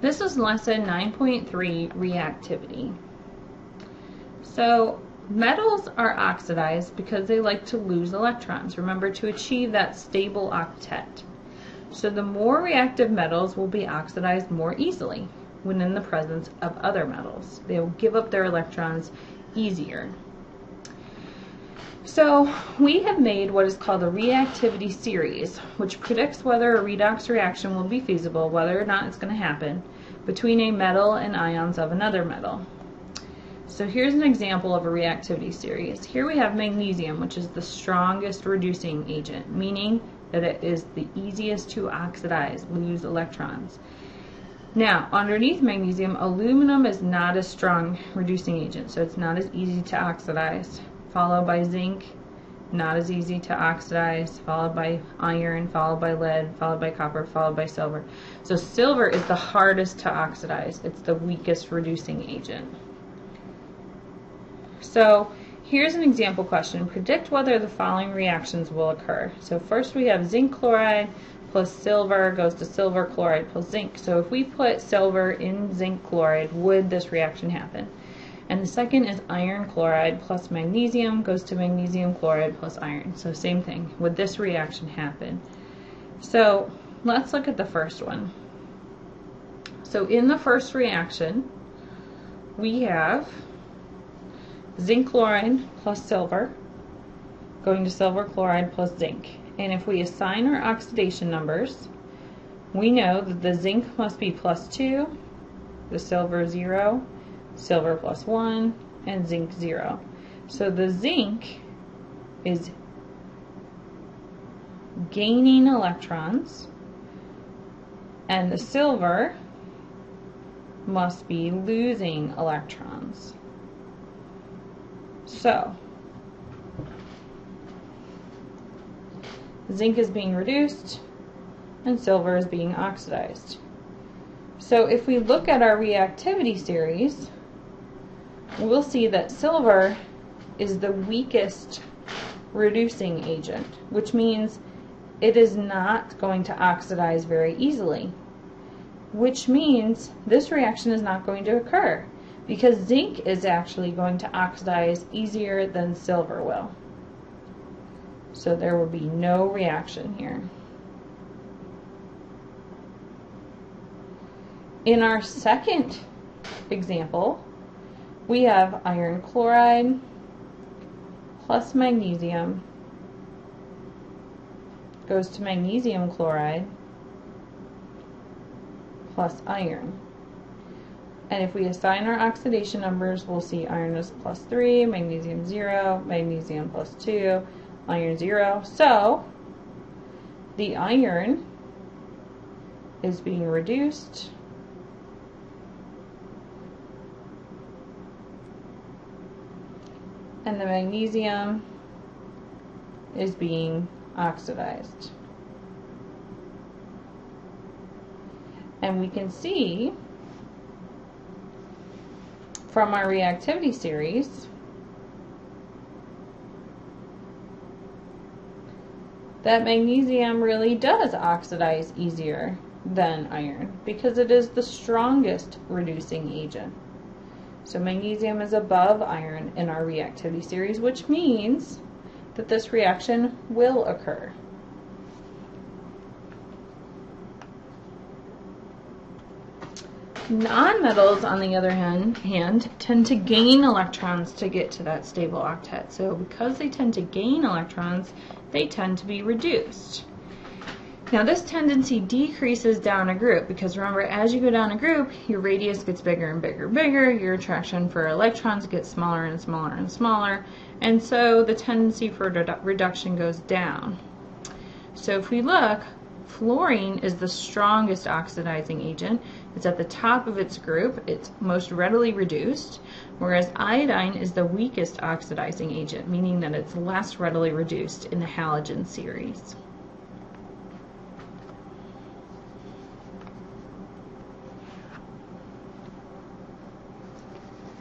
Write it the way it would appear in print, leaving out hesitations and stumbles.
This is lesson 9.3, reactivity. So metals are oxidized because they like to lose electrons. Remember, to achieve that stable octet. So the more reactive metals will be oxidized more easily when in the presence of other metals. They will give up their electrons easier. So we have made what is called a reactivity series, which predicts whether a redox reaction will be feasible, whether or not it's going to happen, between a metal and ions of another metal. So here's an example of a reactivity series. Here we have magnesium, which is the strongest reducing agent, meaning that it is the easiest to oxidize, lose electrons. Now, underneath magnesium, aluminum is not a strong reducing agent, so it's not as easy to oxidize. Followed by zinc, not as easy to oxidize, followed by iron, followed by lead, followed by copper, followed by silver. So silver is the hardest to oxidize. It's the weakest reducing agent. So here's an example question. Predict whether the following reactions will occur. So first we have zinc chloride plus silver goes to silver chloride plus zinc. So if we put silver in zinc chloride, would this reaction happen? And the second is iron chloride plus magnesium goes to magnesium chloride plus iron. So same thing. Would this reaction happen? So let's look at the first one. So in the first reaction, we have zinc chloride plus silver going to silver chloride plus zinc. And if we assign our oxidation numbers, we know that the zinc must be +2, the silver 0, silver +1, and zinc 0. So the zinc is gaining electrons, and the silver must be losing electrons. So zinc is being reduced and silver is being oxidized. So if we look at our reactivity series, we'll see that silver is the weakest reducing agent, which means it is not going to oxidize very easily, which means this reaction is not going to occur because zinc is actually going to oxidize easier than silver will. So there will be no reaction here. In our second example, we have iron chloride plus magnesium goes to magnesium chloride plus iron. And if we assign our oxidation numbers, we'll see iron is +3, magnesium 0, magnesium +2, iron 0. So the iron is being reduced and the magnesium is being oxidized. And we can see from our reactivity series that magnesium really does oxidize easier than iron because it is the strongest reducing agent. So magnesium is above iron in our reactivity series, which means that this reaction will occur. Nonmetals, on the other hand, tend to gain electrons to get to that stable octet. So because they tend to gain electrons, they tend to be reduced. Now this tendency decreases down a group because remember, as you go down a group, your radius gets bigger and bigger and bigger, your attraction for electrons gets smaller and smaller and smaller, and so the tendency for reduction goes down. So if we look, fluorine is the strongest oxidizing agent. It's at the top of its group. It's most readily reduced, whereas iodine is the weakest oxidizing agent, meaning that it's less readily reduced in the halogen series.